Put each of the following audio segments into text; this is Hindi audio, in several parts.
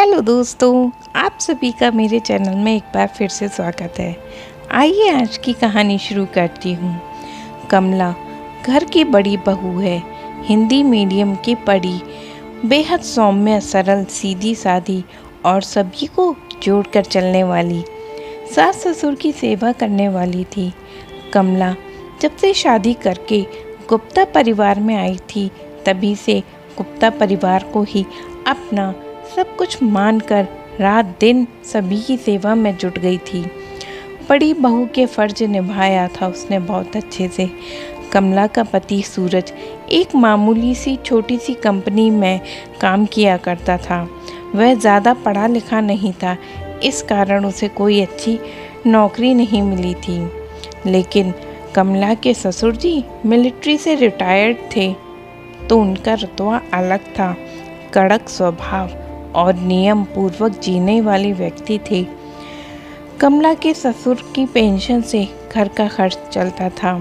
हेलो दोस्तों, आप सभी का मेरे चैनल में एक बार फिर से स्वागत है। आइए आज की कहानी शुरू करती हूँ। कमला घर की बड़ी बहू है, हिंदी मीडियम की पढ़ी, बेहद सौम्य, सरल, सीधी सादी और सभी को जोड़कर चलने वाली, सास ससुर की सेवा करने वाली थी। कमला जब से शादी करके गुप्ता परिवार में आई थी, तभी से गुप्ता परिवार को ही अपना सब कुछ मानकर रात दिन सभी की सेवा में जुट गई थी। बड़ी बहू के फर्ज निभाया था उसने बहुत अच्छे से। कमला का पति सूरज एक मामूली सी छोटी सी कंपनी में काम किया करता था। वह ज़्यादा पढ़ा लिखा नहीं था, इस कारण उसे कोई अच्छी नौकरी नहीं मिली थी। लेकिन कमला के ससुर जी मिलिट्री से रिटायर्ड थे, तो उनका रुतबा अलग था। कड़क स्वभाव और नियम पूर्वक जीने वाले व्यक्ति थे। कमला के ससुर की पेंशन से घर का खर्च चलता था,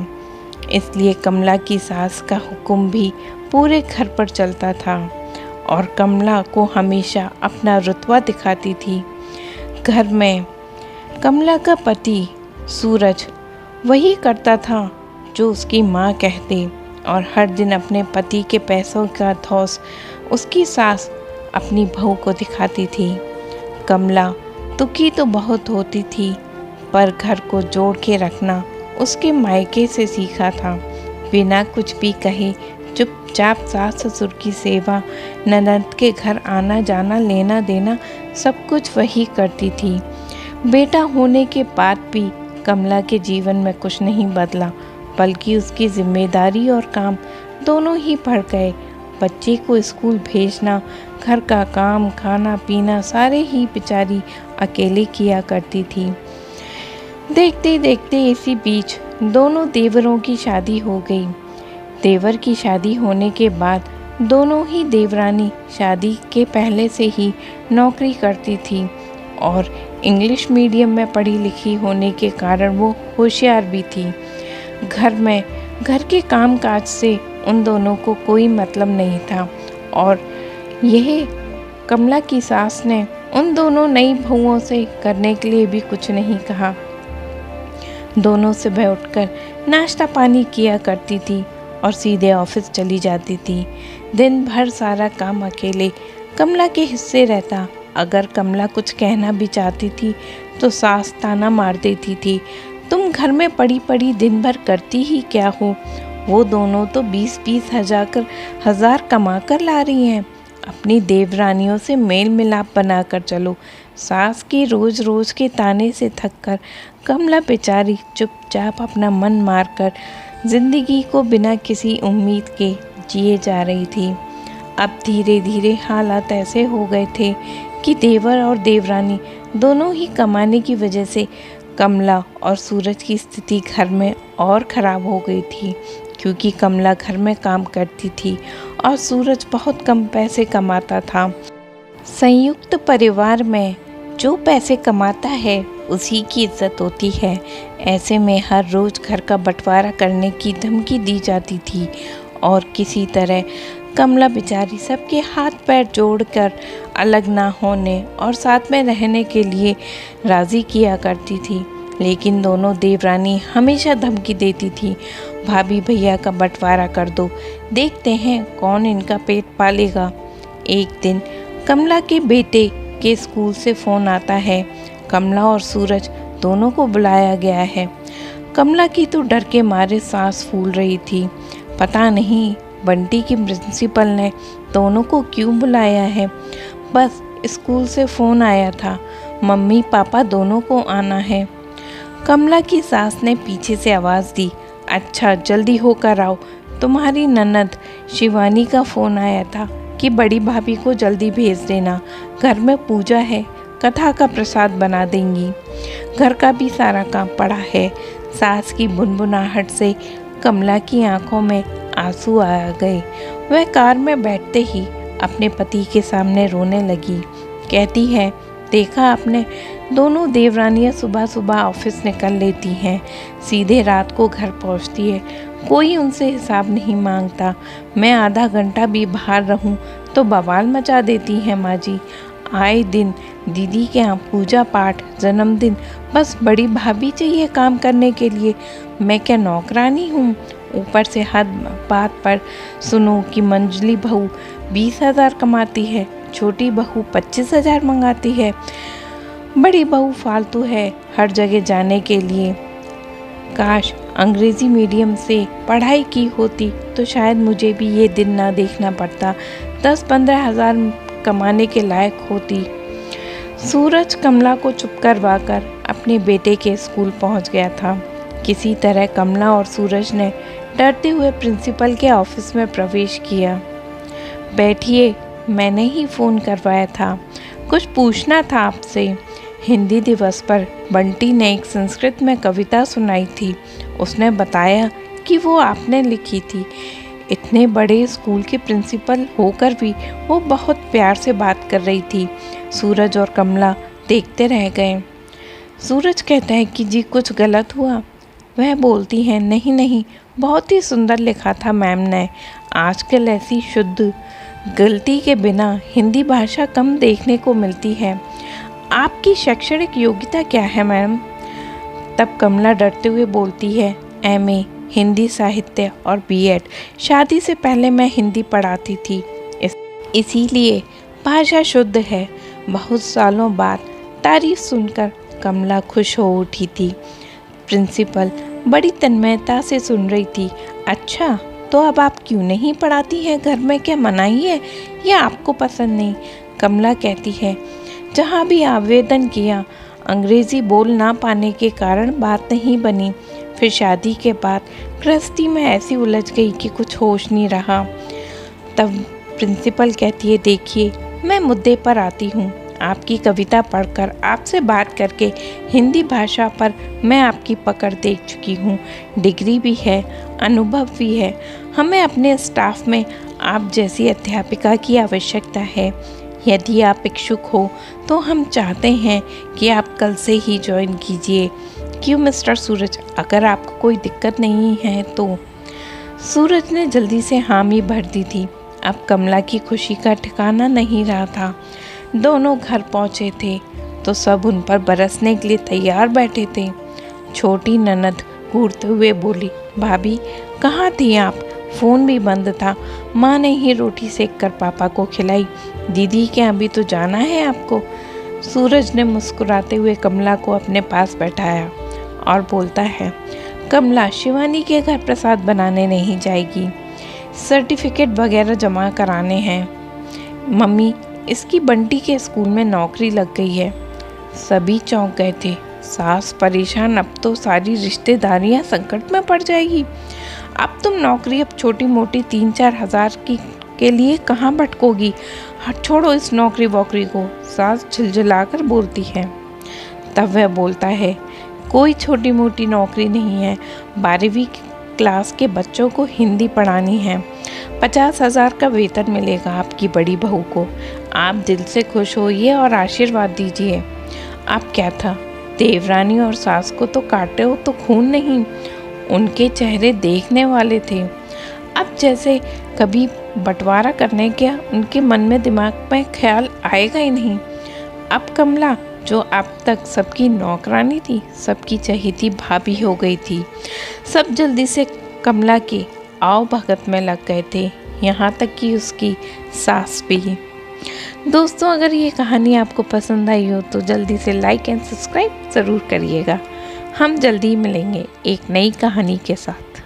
इसलिए कमला की सास का हुक्म भी पूरे घर पर चलता था और कमला को हमेशा अपना रुतबा दिखाती थी। घर में कमला का पति सूरज वही करता था जो उसकी माँ कहती, और हर दिन अपने पति के पैसों का धौंस उसकी सास अपनी बहू को दिखाती थी। कमला दुखी तो बहुत होती थी, पर घर को जोड़ के रखना उसके मायके से सीखा था। बिना कुछ भी कहे चुपचाप सास ससुर की सेवा, ननद के घर आना जाना, लेना देना, सब कुछ वही करती थी। बेटा होने के बाद भी कमला के जीवन में कुछ नहीं बदला, बल्कि उसकी जिम्मेदारी और काम दोनों ही बढ़ गए। बच्चे को स्कूल भेजना, घर का काम, खाना पीना सारे ही बेचारी अकेले किया करती थी। देखते देखते इसी बीच दोनों देवरों की शादी हो गई। देवर की शादी होने के बाद दोनों ही देवरानी शादी के पहले से ही नौकरी करती थी और इंग्लिश मीडियम में पढ़ी लिखी होने के कारण वो होशियार भी थी। घर के काम काज से उन दोनों को कोई मतलब नहीं था और यह कमला की सास ने उन दोनों नई बहुओं से करने के लिए भी कुछ नहीं कहा। दोनों सुबह उठकर नाश्ता पानी किया करती थी और सीधे ऑफिस चली जाती थी। दिन भर सारा काम अकेले कमला के हिस्से रहता। अगर कमला कुछ कहना भी चाहती थी तो सास ताना मार देती थी, तुम घर में पड़ी पड़ी दिन भर करती ही क्या हो? वो दोनों तो 20-20 हजार कमा कर ला रही हैं। अपनी देवरानियों से मेल मिलाप बनाकर चलो। सास की रोज रोज के ताने से थककर कमला बेचारी चुपचाप अपना मन मारकर जिंदगी को बिना किसी उम्मीद के जिए जा रही थी। अब धीरे धीरे हालात ऐसे हो गए थे कि देवर और देवरानी दोनों ही कमाने की वजह से कमला और सूरज की स्थिति घर में और ख़राब हो गई थी, क्योंकि कमला घर में काम करती थी और सूरज बहुत कम पैसे कमाता था। संयुक्त परिवार में जो पैसे कमाता है उसी की इज्जत होती है। ऐसे में हर रोज़ घर का बंटवारा करने की धमकी दी जाती थी और किसी तरह कमला बेचारी सबके हाथ पैर जोड़कर अलग ना होने और साथ में रहने के लिए राज़ी किया करती थी। लेकिन दोनों देवरानी हमेशा धमकी देती थी, भाभी भैया का बंटवारा कर दो, देखते हैं कौन इनका पेट पालेगा। एक दिन कमला के बेटे के स्कूल से फ़ोन आता है। कमला और सूरज दोनों को बुलाया गया है। कमला की तो डर के मारे सांस फूल रही थी। पता नहीं बंटी की प्रिंसिपल ने दोनों को क्यों बुलाया है। बस स्कूल से फ़ोन आया था, मम्मी पापा दोनों को आना है। कमला की सास ने पीछे से आवाज़ दी, अच्छा जल्दी होकर आओ, तुम्हारी ननद शिवानी का फ़ोन आया था कि बड़ी भाभी को जल्दी भेज देना, घर में पूजा है, कथा का प्रसाद बना देंगी। घर का भी सारा काम पड़ा है। सास की बुनबुनाहट से कमला की आंखों में आंसू आ गए। वह कार में बैठते ही अपने पति के सामने रोने लगी। कहती है, देखा आपने, दोनों देवरानियां सुबह सुबह ऑफिस निकल लेती हैं, सीधे रात को घर पहुंचती है, कोई उनसे हिसाब नहीं मांगता। मैं आधा घंटा भी बाहर रहूं तो बवाल मचा देती हैं माँ जी। आए दिन दीदी के यहाँ पूजा पाठ, जन्मदिन, बस बड़ी भाभी चाहिए काम करने के लिए। मैं क्या नौकरानी हूँ? ऊपर से हर बात पर सुनो कि मंजली बहू 20,000 कमाती है, छोटी बहू 25,000 मंगाती है, बड़ी बहू फालतू है हर जगह जाने के लिए। काश अंग्रेजी मीडियम से पढ़ाई की होती तो शायद मुझे भी ये दिन ना देखना पड़ता, 10-15 हज़ार कमाने के लायक होती। सूरज कमला को चुप करवाकर अपने बेटे के स्कूल पहुंच गया था। किसी तरह कमला और सूरज ने डरते हुए प्रिंसिपल के ऑफिस में प्रवेश किया। बैठिए, मैंने ही फ़ोन करवाया था, कुछ पूछना था आपसे। हिंदी दिवस पर बंटी ने एक संस्कृत में कविता सुनाई थी। उसने बताया कि वो आपने लिखी थी। इतने बड़े स्कूल के प्रिंसिपल होकर भी वो बहुत प्यार से बात कर रही थी। सूरज और कमला देखते रह गए। सूरज कहता है कि जी कुछ गलत हुआ? वह बोलती है नहीं नहीं, बहुत ही सुंदर लिखा था मैम ने। आजकल ऐसी शुद्ध गलती के बिना हिंदी भाषा कम देखने को मिलती है। आपकी शैक्षणिक योग्यता क्या है मैम? तब कमला डरते हुए बोलती है एमए हिंदी साहित्य और बीएड। शादी से पहले मैं हिंदी पढ़ाती थी, इसीलिए भाषा शुद्ध है। बहुत सालों बाद तारीफ सुनकर कमला खुश हो उठी थी। प्रिंसिपल बड़ी तन्मयता से सुन रही थी। अच्छा, तो अब आप क्यों नहीं पढ़ाती हैं? घर में क्या मनाही है या आपको पसंद नहीं? कमला कहती है जहाँ भी आवेदन किया अंग्रेज़ी बोल ना पाने के कारण बात नहीं बनी। फिर शादी के बाद गृहस्थी में ऐसी उलझ गई कि कुछ होश नहीं रहा। तब प्रिंसिपल कहती है देखिए, मैं मुद्दे पर आती हूँ। आपकी कविता पढ़कर, आपसे बात करके हिंदी भाषा पर मैं आपकी पकड़ देख चुकी हूँ। डिग्री भी है, अनुभव भी है। हमें अपने स्टाफ में आप जैसी अध्यापिका की आवश्यकता है। यदि आप इच्छुक हो तो हम चाहते हैं कि आप कल से ही ज्वाइन कीजिए। क्यों मिस्टर सूरज, अगर आपको कोई दिक्कत नहीं है तो? सूरज ने जल्दी से हामी भर दी थी। अब कमला की खुशी का ठिकाना नहीं रहा था। दोनों घर पहुंचे थे तो सब उन पर बरसने के लिए तैयार बैठे थे। छोटी ननद घूरते हुए बोली, भाभी कहाँ थी आप? फ़ोन भी बंद था। माँ ने ही रोटी सेक कर पापा को खिलाई। दीदी के अभी तो जाना है आपको। सूरज ने मुस्कुराते हुए कमला को अपने पास बैठाया और बोलता है, कमला शिवानी के घर प्रसाद बनाने नहीं जाएगी, सर्टिफिकेट वगैरह जमा कराने हैं। मम्मी, इसकी बंटी के स्कूल में नौकरी लग गई है। सभी चौंक गए थे। सास परेशान, अब तो सारी रिश्तेदारियां संकट में पड़ जाएगी। अब तुम नौकरी अब छोटी मोटी 3-4 हज़ार के लिए कहाँ भटकोगी? हट छोड़ो इस नौकरी वोकरी को, सास झिलझिलाकर बोलती है। तब वह बोलता है, कोई छोटी मोटी नौकरी नहीं है। 12वीं क्लास के बच्चों को हिंदी पढ़ानी है। 50,000 का वेतन मिलेगा आपकी बड़ी बहू को। आप दिल से खुश होइए और आशीर्वाद दीजिए। आप क्या था, देवरानी और सास को तो काटे हो तो खून नहीं। उनके चेहरे देखने वाले थे। अब जैसे कभी बंटवारा करने का उनके मन में दिमाग में ख्याल आएगा ही नहीं। अब कमला, जो अब तक सबकी नौकरानी थी, सबकी चहेती भाभी हो गई थी। सब जल्दी से कमला के आओ भगत में लग गए थे, यहाँ तक कि उसकी सास भी। दोस्तों, अगर ये कहानी आपको पसंद आई हो तो जल्दी से लाइक एंड सब्सक्राइब ज़रूर करिएगा। हम जल्दी मिलेंगे एक नई कहानी के साथ।